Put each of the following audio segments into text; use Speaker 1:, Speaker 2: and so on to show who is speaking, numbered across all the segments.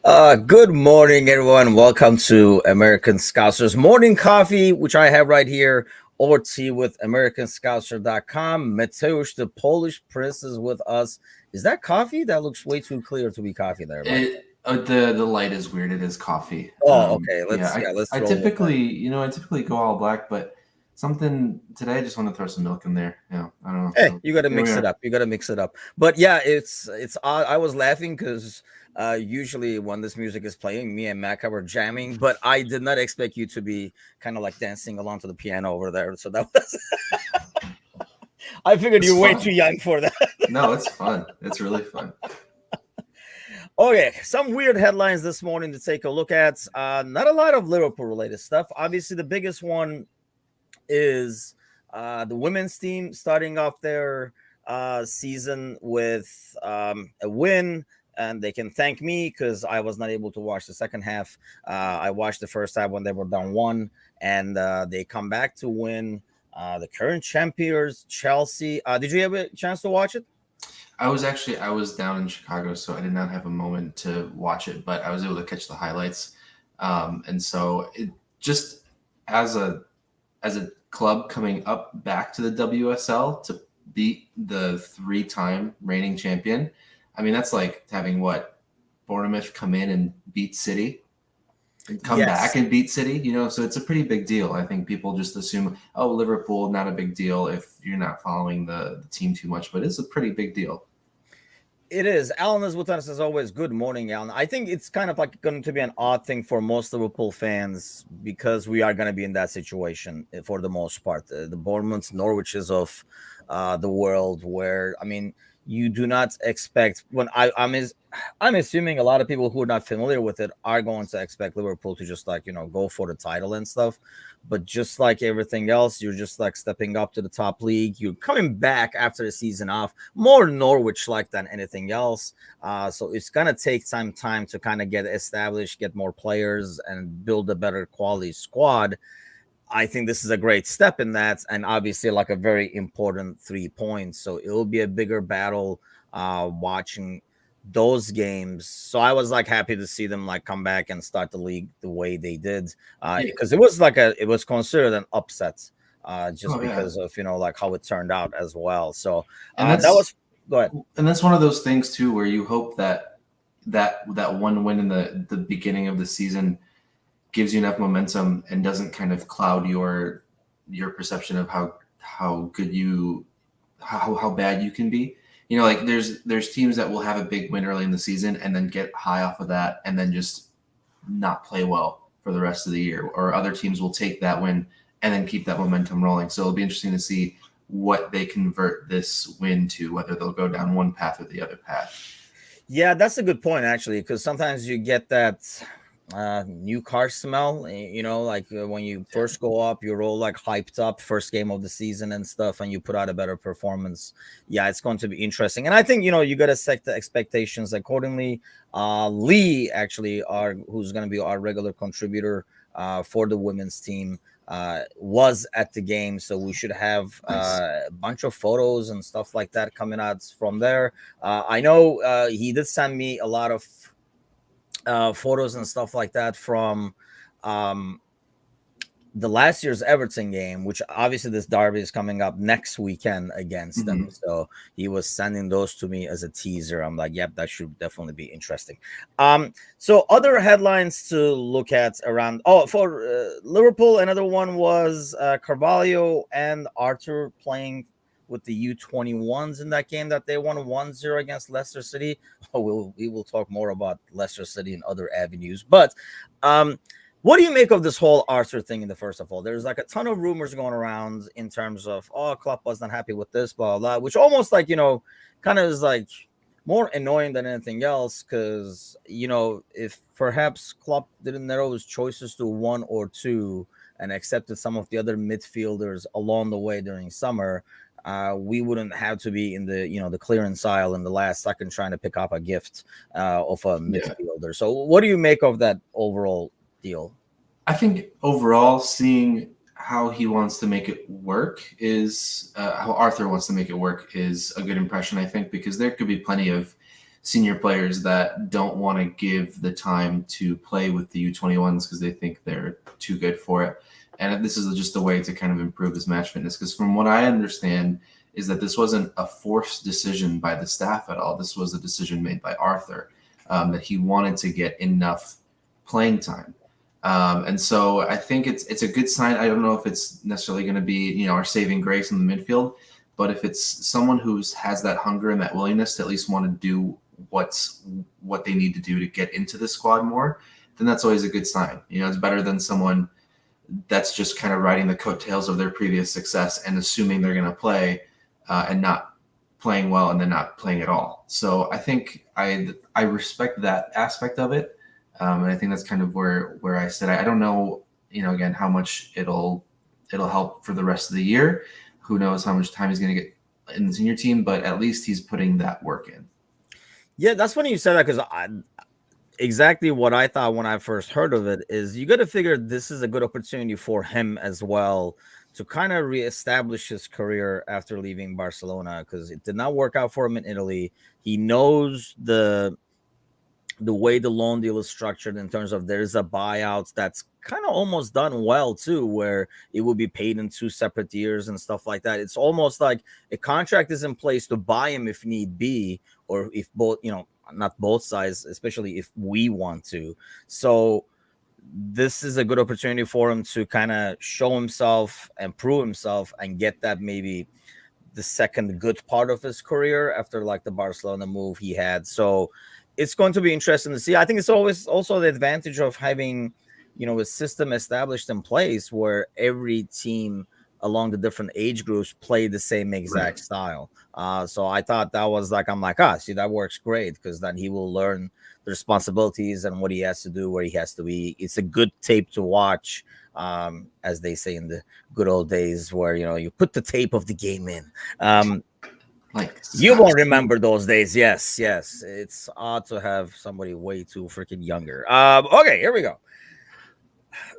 Speaker 1: Good morning, everyone. Welcome to American Scouser's morning coffee, which I have right here, or tea with AmericanScouser.com. Mateusz, the Polish prince, is with us. Is that coffee? That looks way too clear to be coffee there, buddy.
Speaker 2: The light is weird. It is coffee.
Speaker 1: Oh, okay.
Speaker 2: Yeah,
Speaker 1: Let's
Speaker 2: I
Speaker 1: roll with that.
Speaker 2: typically go all black, but something today I just want to throw some milk in there. Yeah, I don't know.
Speaker 1: Hey,
Speaker 2: So
Speaker 1: you got to
Speaker 2: here we
Speaker 1: mix it
Speaker 2: are.
Speaker 1: up. You got to mix it up. But yeah, it's odd. I was laughing because usually when this music is playing, me and Maka were jamming, but I did not expect you to be kind of like dancing along to the piano over there. So that was, I figured
Speaker 2: It's
Speaker 1: you're way too
Speaker 2: fun.
Speaker 1: young for that.
Speaker 2: No, it's fun. It's really fun.
Speaker 1: Okay, some weird headlines this morning to take a look at. Not a lot of Liverpool related stuff. Obviously, the biggest one is the women's team starting off their season with a win. And they can thank me because I was not able to watch the second half. I watched the first half when they were down one, and they come back to win. The current champions, Chelsea. Did you have a chance to watch it?
Speaker 2: I was down in Chicago, so I did not have a moment to watch it, but I was able to catch the highlights. And so it just as a club coming up back to the WSL to beat the 3-time reigning champion. I mean, that's like having what Bournemouth come in and beat City and come
Speaker 1: Yes.
Speaker 2: back and beat City, so it's a pretty big deal. I think people just assume, oh, Liverpool, not a big deal if you're not following the team too much, but it's a pretty big deal.
Speaker 1: It is. Alan is with us as always. Good morning, Alan. I think it's kind of like going to be an odd thing for most Liverpool fans because we are going to be in that situation for the most part. The Bournemouth, Norwiches of the world, where I mean, you do not expect when I'm assuming a lot of people who are not familiar with it are going to expect Liverpool to just like go for the title and stuff. But just like everything else, you're just like stepping up to the top league. You're coming back after the season off, more Norwich like than anything else. So it's gonna take some time to kind of get established, get more players, and build a better quality squad. I think this is a great step in that, and obviously like a very important 3 points. So it will be a bigger battle watching those games. So I was like happy to see them like come back and start the league the way they did,
Speaker 2: Yeah.
Speaker 1: because it was considered an upset, just
Speaker 2: Oh yeah.
Speaker 1: because of like how it turned out as well. So
Speaker 2: And
Speaker 1: that was
Speaker 2: that's
Speaker 1: go ahead.
Speaker 2: one of those things too where you hope that one win in the beginning of the season gives you enough momentum and doesn't kind of cloud your perception of how good how bad you can be. Like there's teams that will have a big win early in the season and then get high off of that and then just not play well for the rest of the year. Or other teams will take that win and then keep that momentum rolling. So it'll be interesting to see what they convert this win to, whether they'll go down one path or the other path.
Speaker 1: Yeah, that's a good point actually, because sometimes you get that new car smell, like when you first go up, you're all like hyped up first game of the season and stuff, and you put out a better performance. Yeah, it's going to be interesting, and I think you got to set the expectations accordingly. Lee actually who's going to be our regular contributor for the women's team, was at the game, so we should have
Speaker 2: Nice.
Speaker 1: a bunch of photos and stuff like that coming out from there. I know he did send me a lot of photos and stuff like that from um, the last year's Everton game, which obviously this derby is coming up next weekend against them.
Speaker 2: Mhm.
Speaker 1: So he was sending those to me as a teaser. I'm like, yep, that should definitely be interesting. So other headlines to look at around. Oh, for Liverpool, another one was Carvalho and Arthur playing with the U21s in that game that they won 1-0 against Leicester City. Oh, we will talk more about Leicester City and other avenues. But what do you make of this whole Arthur thing in the first of all? There's like a ton of rumors going around in terms of, oh, Klopp was not happy with this, blah, blah, which almost like, kind of is like more annoying than anything else. Cause, if perhaps Klopp didn't narrow his choices to one or two and accepted some of the other midfielders along the way during summer, we wouldn't have to be in the clearance aisle in the last second trying to pick up a gift of a
Speaker 2: Yeah.
Speaker 1: midfielder. So what do you make of that overall deal?
Speaker 2: I think overall, seeing how he wants to make it work how Arthur wants to make it work is a good impression, I think, because there could be plenty of senior players that don't want to give the time to play with the U21s because they think they're too good for it. And this is just a way to kind of improve his match fitness. Because from what I understand is that this wasn't a forced decision by the staff at all. This was a decision made by Arthur, that he wanted to get enough playing time. And so I think it's a good sign. I don't know if it's necessarily going to be, our saving grace in the midfield, but if it's someone who has that hunger and that willingness to at least want to do what they need to do to get into the squad more, then that's always a good sign. It's better than someone that's just kind of riding the coattails of their previous success and assuming they're going to play and not playing well and then not playing at all. So I think I respect that aspect of it. And I think that's kind of where I said, I don't know, again, how much it'll help for the rest of the year. Who knows how much time he's going to get in the senior team, but at least he's putting that work in.
Speaker 1: Yeah, that's funny you said that, because exactly what I thought when I first heard of it is you got to figure this is a good opportunity for him as well to kind of reestablish his career after leaving Barcelona, because it did not work out for him in Italy. He knows the way the loan deal is structured in terms of there's a buyout that's kind of almost done well too, where it will be paid in 2 separate years and stuff like that. It's almost like a contract is in place to buy him if need be, or if both, not both sides, especially if we want to. So this is a good opportunity for him to kind of show himself and prove himself and get that maybe the second good part of his career after like the Barcelona move he had. So it's going to be interesting to see. I think it's always also the advantage of having, a system established in place where every team along the different age groups play the same exact style. So I thought that was like, I'm like, see, that works great, because then he will learn the responsibilities and what he has to do, where he has to be. It's a good tape to watch, as they say in the good old days, where, you put the tape of the game in. You won't remember those days. Yes. It's odd to have somebody way too freaking younger. Okay, here we go.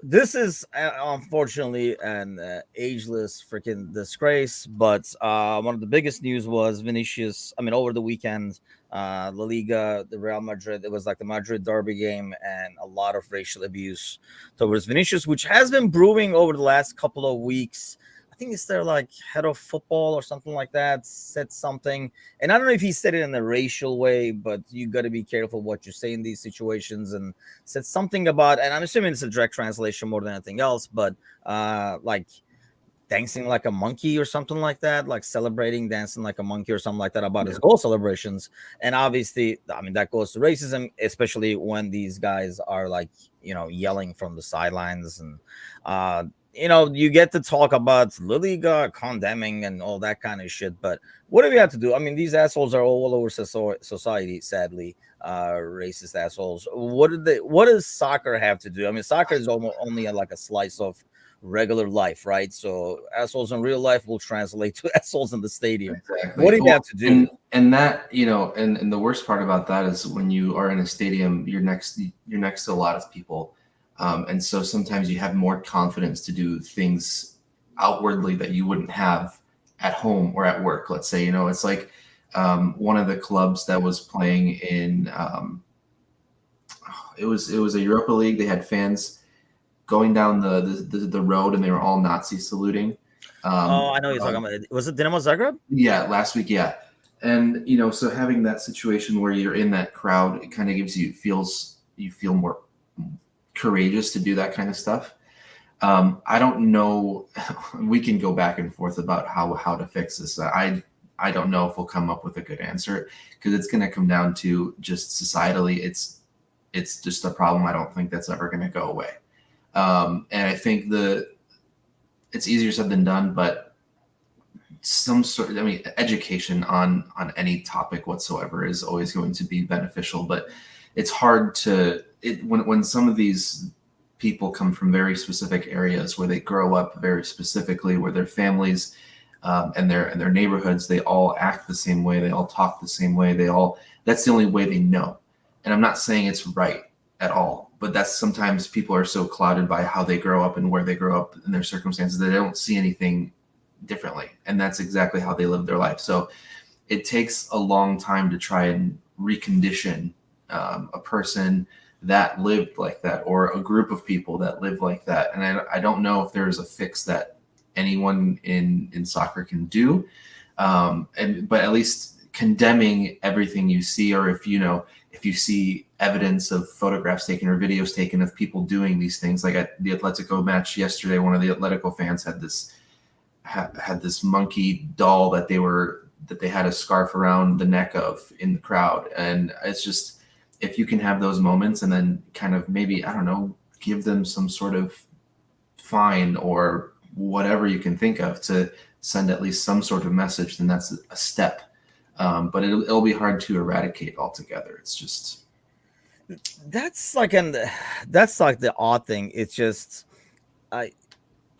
Speaker 1: This is unfortunately an ageless freaking disgrace, but one of the biggest news was Vinicius. I mean, over the weekend, La Liga, the Real Madrid, it was like the Madrid derby game, and a lot of racial abuse towards Vinicius, which has been brewing over the last couple of weeks. I think it's their like head of football or something like that said something, and I don't know if he said it in a racial way, but you got to be careful what you say in these situations, and said something about, and I'm assuming it's a direct translation more than anything else, but like dancing like a monkey or something like that, like dancing like a monkey or something like that about his goal celebrations. And obviously, I mean, that goes to racism, especially when these guys are like, yelling from the sidelines, and you get to talk about La Liga condemning and all that kind of shit, but what do we have to do? I mean, these assholes are all over society, sadly, racist assholes. What does soccer have to do? I mean, soccer is only like a slice of regular life, right? So assholes in real life will translate to assholes in the stadium. Exactly. What do you have to do?
Speaker 2: And that, and the worst part about that is when you are in a stadium, you're next to a lot of people. And so sometimes you have more confidence to do things outwardly that you wouldn't have at home or at work. Let's say, it's like one of the clubs that was playing in, it was a Europa League. They had fans going down the road, and they were all Nazi saluting.
Speaker 1: I know you're talking about. Was it Dinamo Zagreb?
Speaker 2: Yeah, last week. Yeah. And, so having that situation where you're in that crowd, it kind of you feel more courageous to do that kind of stuff. I don't know. We can go back and forth about how to fix this. I don't know if we'll come up with a good answer, because it's going to come down to just societally. It's just a problem. I don't think that's ever going to go away. And I think it's easier said than done, but education on any topic whatsoever is always going to be beneficial, but it's hard when some of these people come from very specific areas where they grow up very specifically, where their families and their neighborhoods, they all act the same way, they all talk the same way, that's the only way they know. And I'm not saying it's right at all, but that's sometimes people are so clouded by how they grow up and where they grow up in their circumstances that they don't see anything differently. And that's exactly how they live their life. So it takes a long time to try and recondition a person that lived like that, or a group of people that live like that. And I don't know if there's a fix that anyone in soccer can do, but at least condemning everything you see, or if you see evidence of photographs taken or videos taken of people doing these things, like at the Atletico match yesterday, one of the Atletico fans had this monkey doll that they had a scarf around the neck of in the crowd. And it's just, if you can have those moments and then kind of maybe, I don't know, give them some sort of fine or whatever you can think of to send at least some sort of message, then that's a step. But it'll be hard to eradicate altogether. It's just
Speaker 1: that's like the odd thing. It's just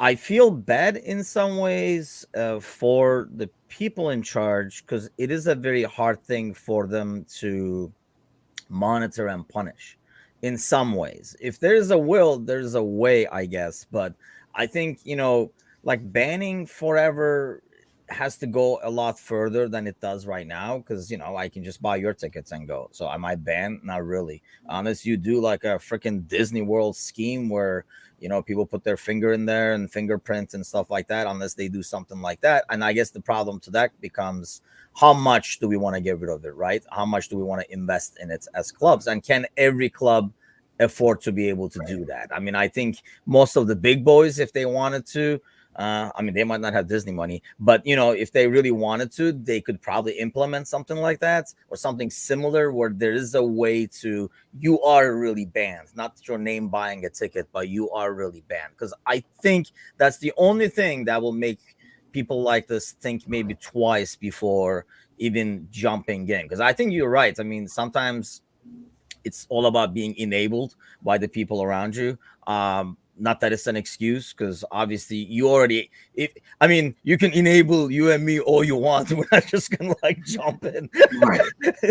Speaker 1: I feel bad in some ways for the people in charge, because it is a very hard thing for them to monitor and punish in some ways. If there's a will, there's a way, I guess. But I think, like banning forever has to go a lot further than it does right now, because I can just buy your tickets and go. So am I banned? Not really, unless you do like a freaking Disney World scheme where people put their finger in there and fingerprints and stuff like that, unless they do something like that. And I guess the problem to that becomes, how much do we want to get rid of it, right? How much do we want to invest in it as clubs? And can every club afford to be able to do that? I mean, I think most of the big boys, if they wanted to, they might not have Disney money, but if they really wanted to, they could probably implement something like that or something similar, where there is a way to, you are really banned, not your name buying a ticket, but you are really banned. Because I think that's the only thing that will make people like this think maybe twice before even jumping in. Because I think you're right. I mean, sometimes it's all about being enabled by the people around you. Not that it's an excuse, because obviously you can enable you and me all you want. We're not just gonna like jump in.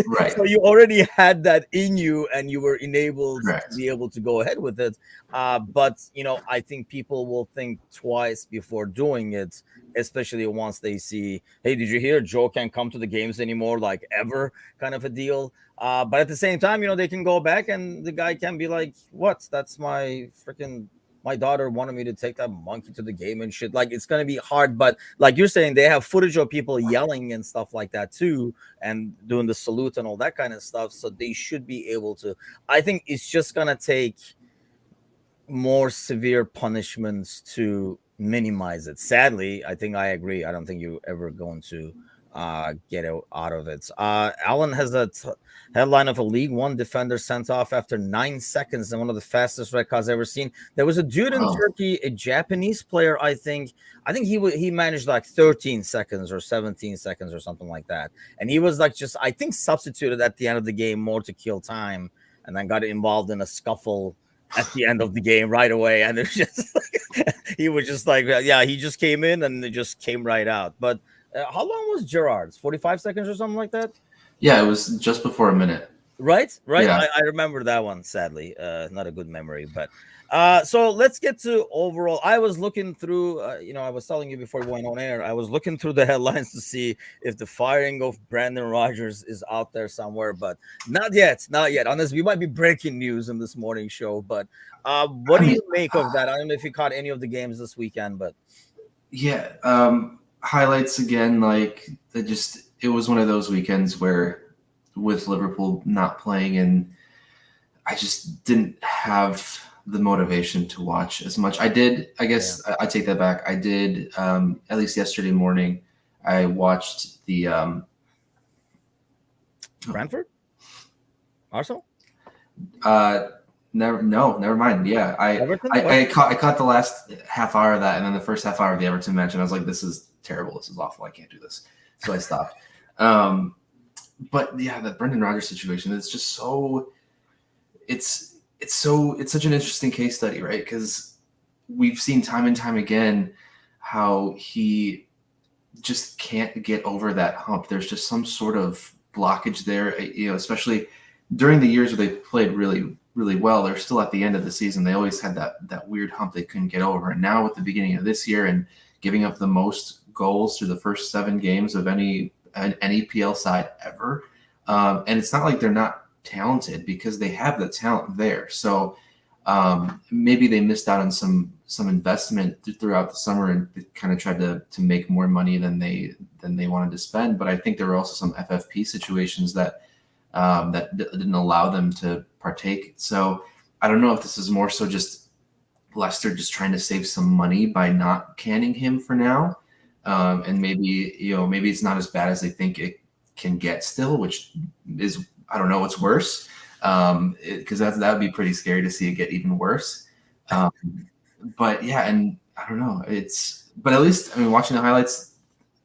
Speaker 1: Right. So you already had that in you, and you were enabled to be able to go ahead with it. But I think people will think twice before doing it, especially once they see, hey, did you hear Joe can't come to the games anymore, like ever, kind of a deal. But at the same time, they can go back and the guy can be like, what? That's my daughter wanted me to take that monkey to the game and shit. Like, it's going to be hard. But like you're saying, they have footage of people yelling and stuff like that too, and doing the salute and all that kind of stuff. So they should be able to. I think it's just going to take more severe punishments to minimize it. Sadly, I think I agree. I don't think you're ever going to get out of it. Alan has a headline of a League One defender sent off after 9 seconds and one of the fastest red cards I've ever seen. There was a dude in Turkey, a Japanese player, I think he managed like 13 seconds or 17 seconds or something like that. And he was like I think substituted at the end of the game more to kill time, and then got involved in a scuffle at the end of the game right away. And it's just he was just like, yeah, he just came in and it just came right out. But how long was Gerrard's? 45 seconds or something like that?
Speaker 2: Yeah, it was just before a minute.
Speaker 1: Right?
Speaker 2: Yeah.
Speaker 1: I remember that one, sadly. Not a good memory. But so let's get to overall. I was looking through, I was telling you before we went on air, I was looking through the headlines to see if the firing of Brendan Rodgers is out there somewhere, but not yet. Unless we might be breaking news in this morning show. But what do you make of that? I don't know if you caught any of the games this weekend, but.
Speaker 2: Yeah. Highlights again, like it was one of those weekends where with Liverpool not playing, and I just didn't have the motivation to watch as much. I did, I guess. Yeah. I take that back. I did, at least yesterday morning, I watched the
Speaker 1: Brentford? Arsenal?
Speaker 2: Never mind. Yeah, I caught the last half hour of that, and then the first half hour of the Everton match, and I was like, "This is terrible. This is awful. I can't do this." So I stopped. But yeah, the Brendan Rodgers situation, it's just so. It's such an interesting case study, right? Because we've seen time and time again how he just can't get over that hump. There's just some sort of blockage there, especially during the years where they played really, really well. They're still at the end of the season. They always had that weird hump they couldn't get over. And now with the beginning of this year and giving up the most goals through the first 7 games of any PL side ever, And it's not like they're not talented, because they have the talent there. So maybe they missed out on some investment throughout the summer, and kind of tried to make more money than they wanted to spend. But I think there were also some FFP situations that didn't allow them to partake. So I don't know if this is more so just Leicester just trying to save some money by not canning him for now. And maybe it's not as bad as they think it can get still, which is, I don't know what's worse, because that would be pretty scary to see it get even worse. But yeah, and I don't know. But at least, I mean, watching the highlights,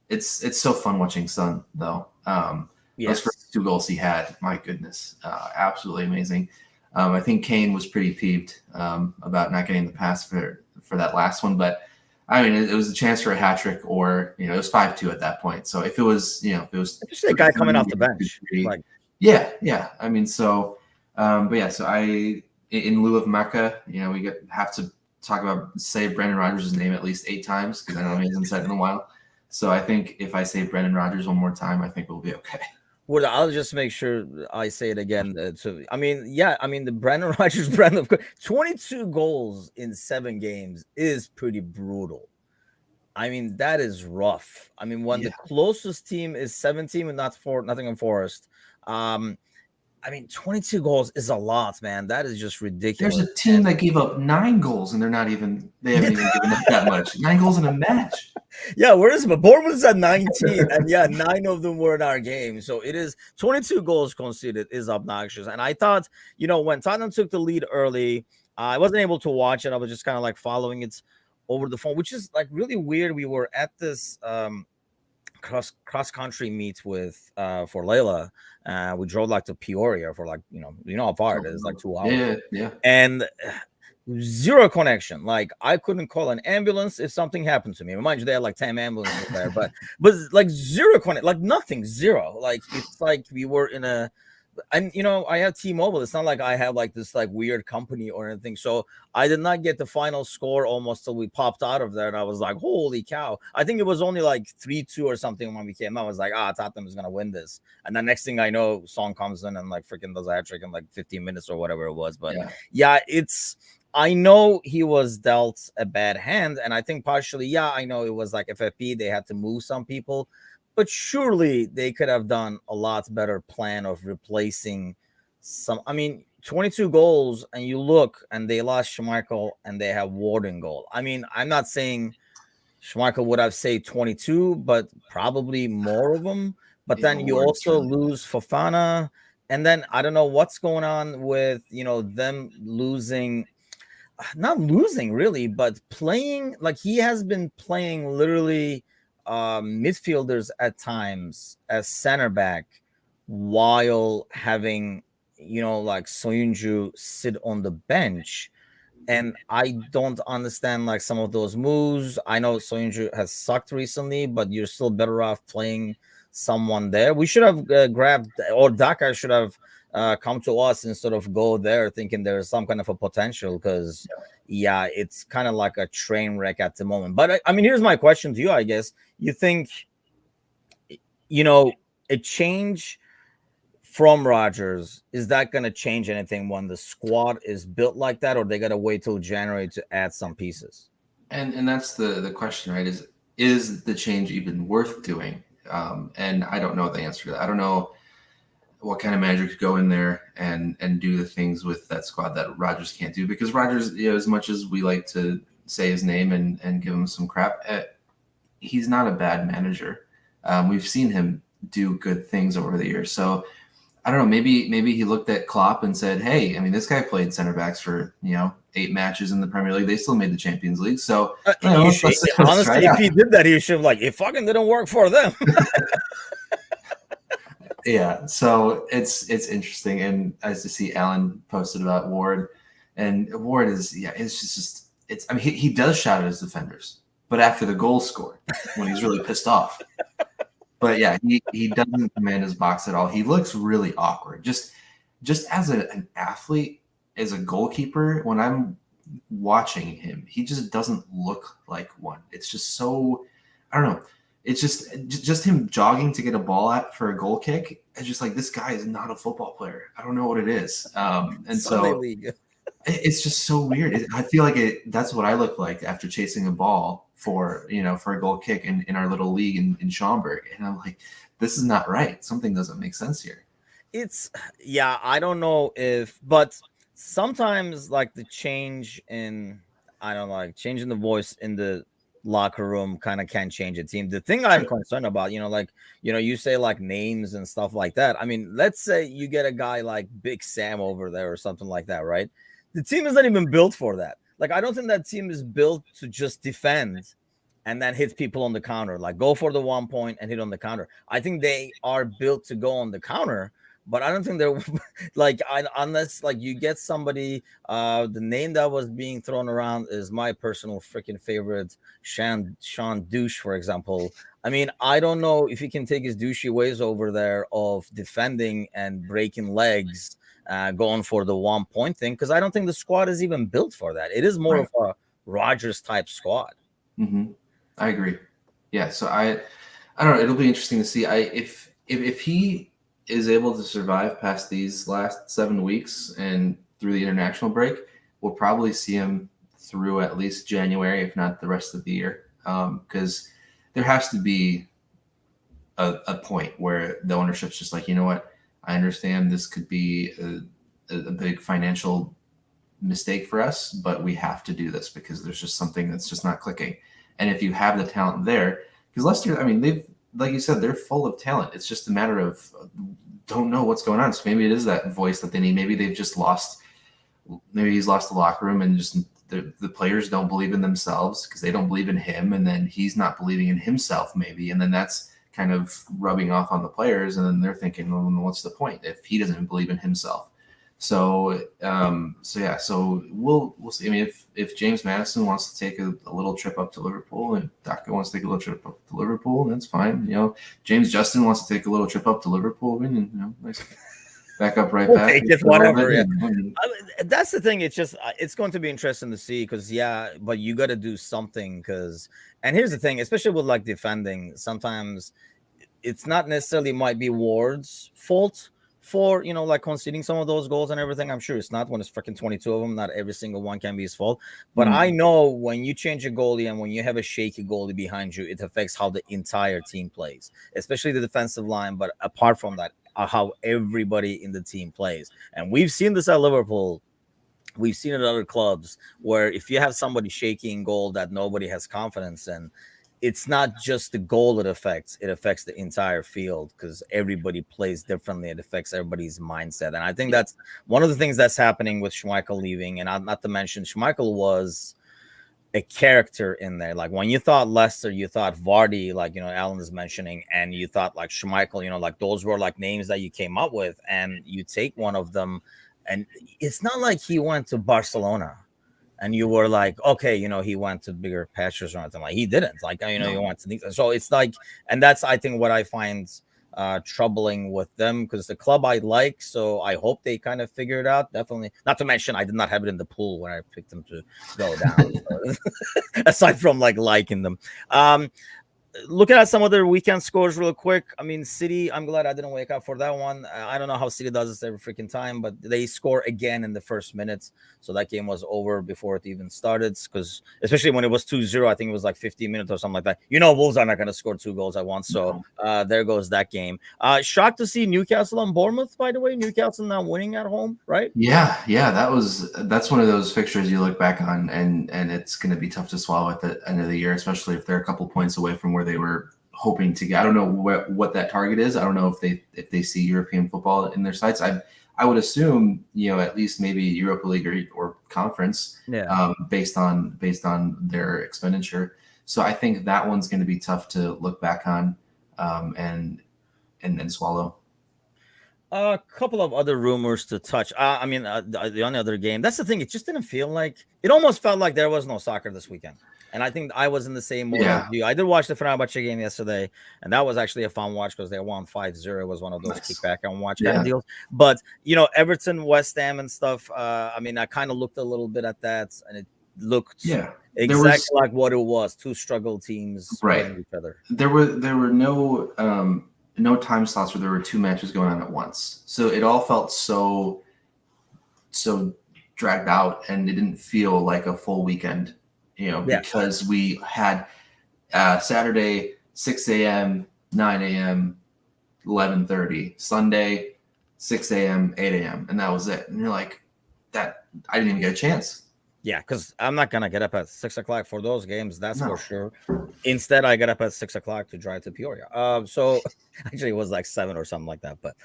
Speaker 2: it's so fun watching Son though. Those first 2 goals he had, my goodness, absolutely amazing. I think Kane was pretty peeved about not getting the pass for that last one, but I mean, it was a chance for a hat trick, or it was 5-2 at that point. So if it was,
Speaker 1: just a guy coming off the bench, like
Speaker 2: yeah. I mean, so, but yeah, so in lieu of Mecca, we have to say Brendan Rodgers' name at least 8 times, because I know he hasn't said it in a while. So I think if I say Brendan Rodgers one more time, I think we'll be okay.
Speaker 1: Well, I'll just make sure I say it again. The Brandon Rodgers brand of 22 goals in 7 games is pretty brutal. I mean, that is rough. I mean, when the closest team is 17 and not Nottingham Forest, 22 goals is a lot, man. That is just ridiculous.
Speaker 2: There's a team that gave up 9 goals, and they haven't even given up that much. 9 goals in a match.
Speaker 1: Yeah, where is it? Bournemouth's at 19, and 9 of them were in our game. So it is 22 goals conceded is obnoxious. And I thought, when Tottenham took the lead early, I wasn't able to watch it. I was just kind of like following it over the phone, which is like really weird. We were at this cross country meet with for Layla. We drove like to Peoria for like how far it is, like 2 hours.
Speaker 2: Yeah.
Speaker 1: And zero connection. Like I couldn't call an ambulance if something happened to me. Mind you, they had like 10 ambulances there, but like zero connect, like nothing, zero. Like it's like we were in a. And I have T-Mobile. It's not like I have like this like weird company or anything. So I did not get the final score almost till we popped out of there, and I was like, "Holy cow!" I think it was only like 3-2 or something when we came out. I was like, Tottenham is gonna win this. And the next thing I know, Son comes in and like freaking does a hat trick in like 15 minutes or whatever it was. But it's. I know he was dealt a bad hand, and I think partially, I know it was like FFP. They had to move some people. But surely they could have done a lot better plan of replacing some. I mean, 22 goals, and you look, and they lost Schmeichel, and they have Ward in goal. I mean, I'm not saying Schmeichel would have saved 22, but probably more of them. But then you also lose Fofana, and then I don't know what's going on with them losing. Not losing really, but playing like he has been playing literally midfielders at times as center back while having like Soyuncu sit on the bench, and I don't understand like some of those moves. I know Soyuncu has sucked recently, but you're still better off playing someone there. We should have grabbed, or Daka should have come to us instead of go there thinking there's some kind of a potential, because it's kind of like a train wreck at the moment. But I mean, here's my question to you. I guess you think a change from Rodgers, is that going to change anything when the squad is built like that, or they got to wait till January to add some pieces?
Speaker 2: And that's the question, right? Is the change even worth doing? And I don't know the answer to that. I don't know what kind of manager could go in there and do the things with that squad that Rodgers can't do, because Rodgers, as much as we like to say his name and give him some crap, he's not a bad manager. We've seen him do good things over the years. So I don't know, maybe he looked at Klopp and said, hey, I mean, this guy played center backs for 8 matches in the Premier League. They still made the Champions League. So
Speaker 1: honestly, if he did that, he should have it fucking didn't work for them.
Speaker 2: Yeah, so it's interesting, and as to see Alan posted about Ward, and Ward is it's I mean he does shout at his defenders, but after the goal scored, when he's really pissed off. But yeah, he doesn't command his box at all. He looks really awkward. Just as an athlete, as a goalkeeper, when I'm watching him, he just doesn't look like one. It's just so, I don't know. it's just him jogging to get a ball at for a goal kick. It's just like, this guy is not a football player. I don't know what it is. And
Speaker 1: Sunday
Speaker 2: so
Speaker 1: league.
Speaker 2: it's just so weird. I feel like that's what I look like after chasing a ball for a goal kick in our little league in Schaumburg. And I'm like, this is not right. Something doesn't make sense here.
Speaker 1: I don't know but sometimes like the change in, I don't know, like changing the voice in the locker room kind of can change a team. The thing I'm concerned about, you say like names and stuff like that. I mean, let's say you get a guy like Big Sam over there or something like that, right? The team is not even built for that. Like, I don't think that team is built to just defend and then hit people on the counter, like go for the 1 point and hit on the counter. I think they are built to go on the counter, but I don't think they're unless like you get somebody. The name that was being thrown around is my personal freaking favorite, Sean Douche, for example. I mean, I don't know if he can take his douchey ways over there of defending and breaking legs, going for the 1 point thing, because I don't think the squad is even built for that. It is more of a Rodgers type squad.
Speaker 2: Mm-hmm. I agree. Yeah, so I don't know. It'll be interesting to see. If he is able to survive past these last 7 weeks and through the international break, we'll probably see him through at least January, if not the rest of the year. Because there has to be a point where the ownership's just like, you know what, I understand this could be a big financial mistake for us, but we have to do this because there's just something that's just not clicking. And if you have the talent there, because Leicester, I mean, they've, like you said, they're full of talent. It's just a matter of don't know what's going on. So maybe it is that voice that they need. Maybe they've just lost. Maybe he's lost the locker room, and just the players don't believe in themselves because they don't believe in him, and then he's not believing in himself, maybe, and then that's kind of rubbing off on the players, and then they're thinking, well, what's the point if he doesn't believe in himself? So we'll see. I mean, if James Madison wants to take a little trip up to Liverpool, and Daka wants to take a little trip up to Liverpool, that's fine. James Justin wants to take a little trip up to Liverpool, and nice back up right back.
Speaker 1: Take it, whatever. Yeah. That's the thing. It's just it's going to be interesting to see because but you got to do something and here's the thing, especially with like defending. Sometimes it's not necessarily might be Ward's fault for like conceding some of those goals and everything. I'm sure it's not when it's freaking 22 of them. Not every single one can be his fault. But I know when you change a goalie and when you have a shaky goalie behind you, it affects how the entire team plays, especially the defensive line. But apart from that, how everybody in the team plays. And we've seen this at Liverpool. We've seen it at other clubs where if you have somebody shaking goal that nobody has confidence in, it's not just the goal it affects the entire field because everybody plays differently. It affects everybody's mindset. And I think that's one of the things that's happening with Schmeichel leaving. And not to mention, Schmeichel was a character in there. Like when you thought Leicester, you thought Vardy, like, Alan is mentioning, and you thought like Schmeichel, like those were like names that you came up with, and you take one of them. And it's not like he went to Barcelona and you were like, okay, he went to bigger pastures or anything. Like he didn't. Like, he went to so it's like, and that's I think what I find troubling with them because the club I like, so I hope they kind of figure it out. Definitely. Not to mention, I did not have it in the pool when I picked them to go down. Aside from like liking them. Looking at some other weekend scores real quick. I mean, City, I'm glad I didn't wake up for that one. I don't know how City does this every freaking time, but they score again in the first minutes. So that game was over before it even started because especially when it was 2-0, I think it was like 15 minutes or something like that. Wolves are not going to score 2 goals at once. So there goes that game. Shocked to see Newcastle and Bournemouth, by the way. Newcastle now winning at home, right?
Speaker 2: Yeah. That's one of those fixtures you look back on and it's going to be tough to swallow at the end of the year, especially if they're a couple points away from where they were hoping to get. I don't know what that target is. I don't know if they see European football in their sights. I would assume at least maybe Europa League or conference, based on their expenditure. So I think that one's going to be tough to look back on and swallow.
Speaker 1: A couple of other rumors to touch. The only other game. That's the thing. It just didn't feel like. It almost felt like there was no soccer this weekend. And I think I was in the same mode as you. I did watch the Fenerbahce game yesterday, and that was actually a fun watch because they won 5-0. It was one of those kickback and watch kind of deals. But Everton, West Ham, and stuff. I kind of looked a little bit at that, and looked
Speaker 2: Yeah,
Speaker 1: exactly like what it was. Two struggle teams
Speaker 2: right.
Speaker 1: playing each other.
Speaker 2: There were no time slots where there were two matches going on at once, so it all felt so dragged out, and it didn't feel like a full weekend, because we had Saturday 6 a.m., 9 a.m., 11:30, Sunday 6 a.m., 8 a.m., and that was it. And you're like, that I didn't even get a chance.
Speaker 1: Yeah, because I'm not gonna get up at 6 o'clock for those games. That's for sure. Instead, I got up at 6 o'clock to drive to Peoria. So actually, it was like 7 or something like that. But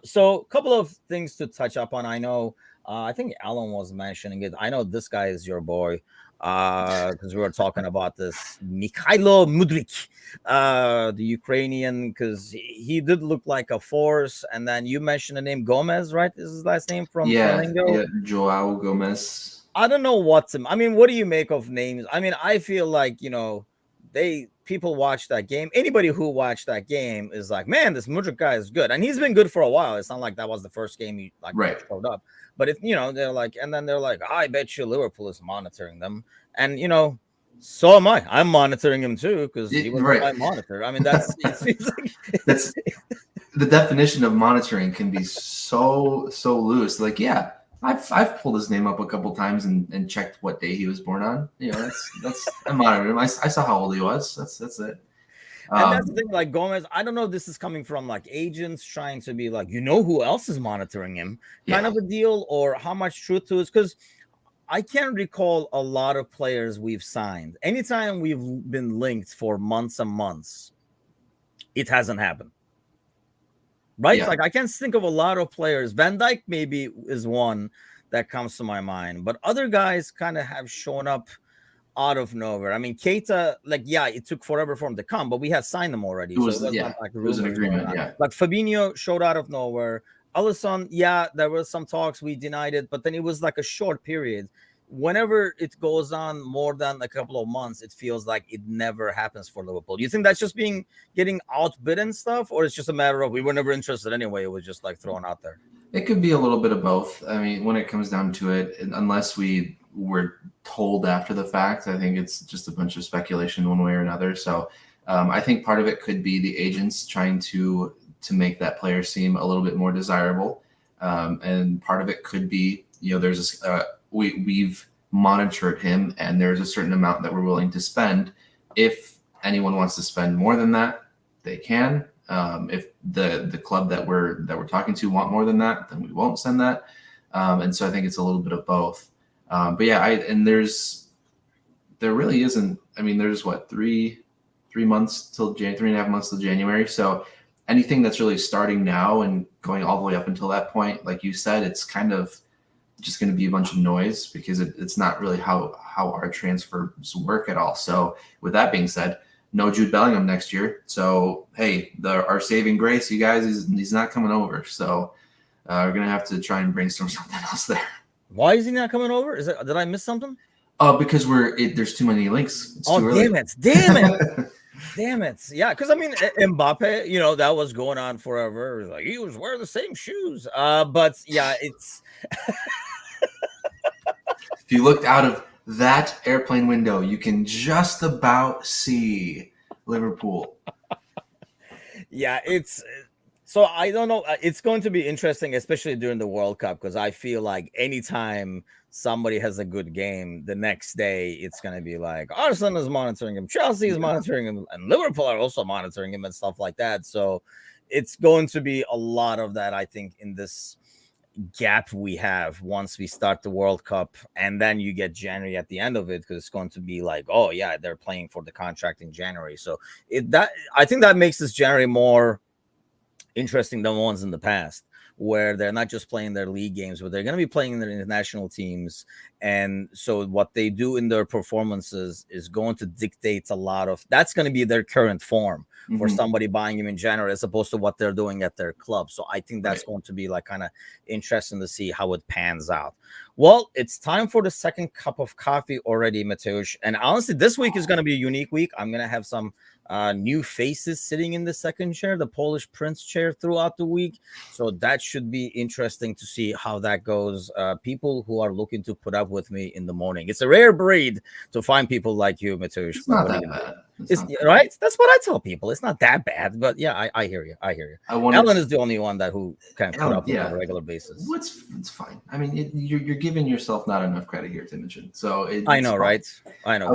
Speaker 1: so a couple of things to touch up on. I know. I think Alan was mentioning it. I know this guy is your boy because we were talking about this Mikhailo Mudryk, the Ukrainian, because he did look like a force. And then you mentioned the name Gomez, right? Is his last name from Flamengo?
Speaker 2: Yeah, Joao Gomez.
Speaker 1: I don't know what do you make of names? I mean, I feel like, people watch that game. Anybody who watched that game is like, man, this Mudryk guy is good. And he's been good for a while. It's not like that was the first game he showed up. But if they're like, and then they're like, I bet you Liverpool is monitoring them. And so am I. I'm monitoring him too, because he was my monitor. I mean, that's
Speaker 2: that's the definition of monitoring can be so loose. Like, yeah, I've pulled his name up a couple times and checked what day he was born on. That's I monitored him. I saw how old he was. That's it.
Speaker 1: And that's the thing, like Gomez, I don't know if this is coming from like agents trying to be like, who else is monitoring him kind of a deal, or how much truth to it. Because I can't recall a lot of players we've signed. Anytime we've been linked for months and months, it hasn't happened. Right? Like I can't think of a lot of players. Van Dijk maybe is one that comes to my mind, but other guys kind of have shown up out of nowhere. I mean, Keita, it took forever for him to come, but we had signed them already.
Speaker 2: It was an agreement. Yeah.
Speaker 1: Like Fabinho showed out of nowhere. Alisson, there were some talks, we denied it, but then it was like a short period. Whenever it goes on more than a couple of months, it feels like it never happens for Liverpool. Do you think that's just getting outbid and stuff, or it's just a matter of we were never interested anyway? It was just like thrown out there.
Speaker 2: It could be a little bit of both. I mean, when it comes down to it, unless we were told after the fact, I think it's just a bunch of speculation one way or another. So I think part of it could be the agents trying to make that player seem a little bit more desirable. And part of it could be, there's we've monitored him, and there's a certain amount that we're willing to spend. If anyone wants to spend more than that, they can. If the club that we're talking to want more than that, then we won't send that. And so I think it's a little bit of both. But yeah, there really isn't. I mean, there's 3 months till 3.5 months till January. So anything that's really starting now and going all the way up until that point, like you said, it's kind of just going to be a bunch of noise, because it's not really how our transfers work at all. So with that being said, no Jude Bellingham next year. So, hey, our saving grace, you guys, he's not coming over. So we're going to have to try and brainstorm something else there.
Speaker 1: Why is he not coming over? Did I miss something?
Speaker 2: Because there's too many links. It's too early.
Speaker 1: Damn it. Damn it. Yeah, because I mean, Mbappe, that was going on forever. Like, he was wearing the same shoes. But yeah, it's...
Speaker 2: If you looked out of that airplane window, you can just about see Liverpool.
Speaker 1: Yeah, so I don't know. It's going to be interesting, especially during the World Cup, because I feel like anytime somebody has a good game, the next day it's going to be like Arsenal is monitoring him, Chelsea is monitoring him, and Liverpool are also monitoring him and stuff like that. So it's going to be a lot of that, I think, in this gap we have once we start the World Cup, and then you get January at the end of it, because it's going to be like, oh yeah, they're playing for the contract in January. So I think that makes this January more interesting than ones in the past, where they're not just playing their league games, but they're going to be playing in their international teams. And so what they do in their performances is going to dictate a lot of, that's going to be their current form for somebody buying him in January, as opposed to what they're doing at their club. So I think that's going to be like kind of interesting to see how it pans out. Well, it's time for the second cup of coffee already, Mateusz. And honestly, this week is going to be a unique week. I'm going to have some new faces sitting in the second chair, the Polish Prince chair, throughout the week. So that should be interesting to see how that goes. People who are looking to put up with me in the morning. It's a rare breed to find people like you, Mateusz.
Speaker 2: It's not that bad.
Speaker 1: It's right. That's what I tell people. It's not that bad, but yeah, I hear you. I hear you. Alan is the only one who can put up with it on a regular basis.
Speaker 2: It's fine. I mean, you're giving yourself not enough credit here, Imogen. So
Speaker 1: I know,
Speaker 2: fine.
Speaker 1: Right? I know.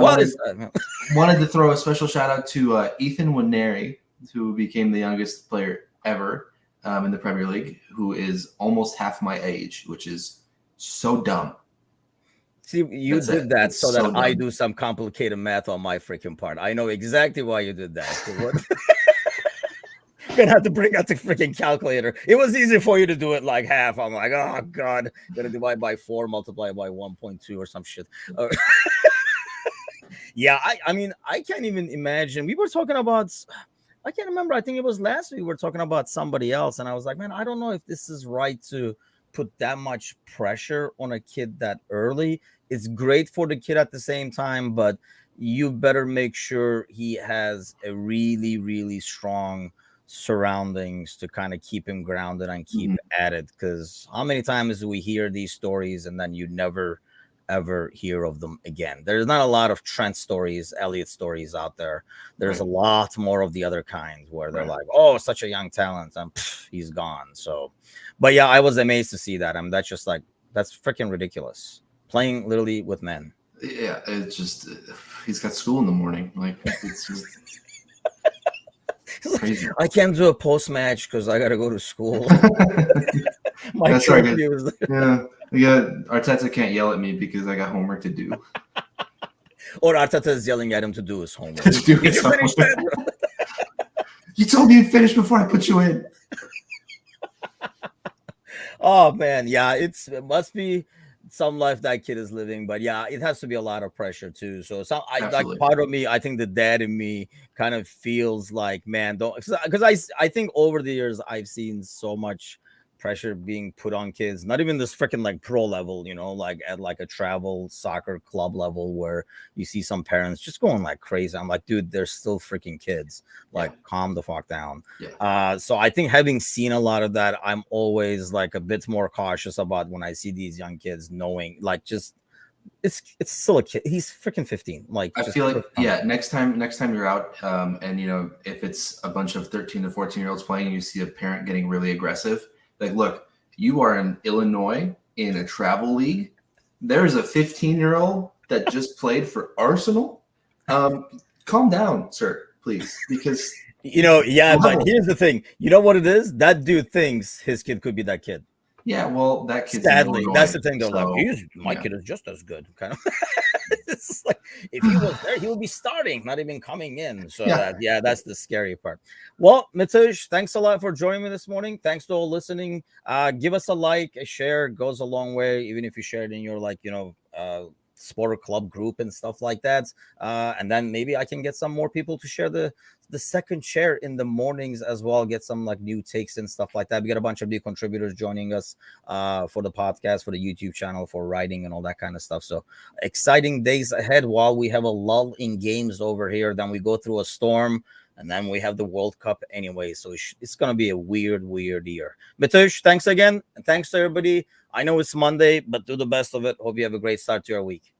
Speaker 2: Wanted to throw a special shout out to Ethan Waneri, who became the youngest player ever in the Premier League, who is almost half my age, which is so dumb.
Speaker 1: See, you did that so that I do some complicated math on my freaking part. I know exactly why you did that. Gonna have to bring out the freaking calculator. It was easy for you to do it like half. I'm like, oh god, gonna divide by 4, multiply by 1.2 or some shit. Yeah, I mean, I can't even imagine. We were talking about, I can't remember. I think it was last week we were talking about somebody else, and I was like, man, I don't know if this is right to put that much pressure on a kid that early. It's great for the kid at the same time, but you better make sure he has a really, really strong surroundings to kind of keep him grounded and keep at it. Because how many times do we hear these stories and then you never ever hear of them again? There's not a lot of Trent stories, Elliot stories out there. There's a lot more of the other kinds where they're like, oh, such a young talent, and he's gone. So, but yeah, I was amazed to see that. I mean, that's just like, that's freaking ridiculous. Playing literally with men.
Speaker 2: Yeah, it's just, he's got school in the morning. Like, it's just crazy.
Speaker 1: I can't do a post match because I got to go to school.
Speaker 2: That's right. Yeah, Arteta can't yell at me because I got homework to do.
Speaker 1: Or Arteta is yelling at him to do his homework.
Speaker 2: You told me to finish before I put you in.
Speaker 1: Oh man, yeah, it must be some life that kid is living, but yeah, it has to be a lot of pressure too. So like part of me, I think the dad in me kind of feels like, man, don't, because I think over the years I've seen so much pressure being put on kids, not even this freaking like pro level, like at like a travel soccer club level where you see some parents just going like crazy. I'm like, dude, they're still freaking kids. Like, calm the fuck down. So I think having seen a lot of that, I'm always like a bit more cautious about when I see these young kids, knowing like, just it's still a kid. He's freaking 15. Like,
Speaker 2: I feel like next time you're out, and if it's a bunch of 13 to 14-year-olds playing, and you see a parent getting really aggressive. Like, look, you are in Illinois in a travel league. There's a 15-year-old that just played for Arsenal. Calm down, sir, please, because
Speaker 1: but here's the thing. You know what it is? That dude thinks his kid could be that kid.
Speaker 2: Yeah, well, that kid's
Speaker 1: sadly, that's the thing. Though, like, my kid is just as good, kind of. It's like, if he was there, he would be starting, not even coming in. So that's the scary part. Well, Mateusz, thanks a lot for joining me this morning. Thanks to all listening. Give us a like, a share, goes a long way, even if you share it in your sport club group and stuff like that. And then maybe I can get some more people to share the second share in the mornings as well, get some like new takes and stuff like that. We got a bunch of new contributors joining us for the podcast, for the YouTube channel, for writing and all that kind of stuff. So exciting days ahead while we have a lull in games over here. Then we go through a storm, and then we have the World Cup anyway. So it's going to be a weird year. Mateusz, thanks again. And thanks to everybody. I know it's Monday, but do the best of it. Hope you have a great start to your week.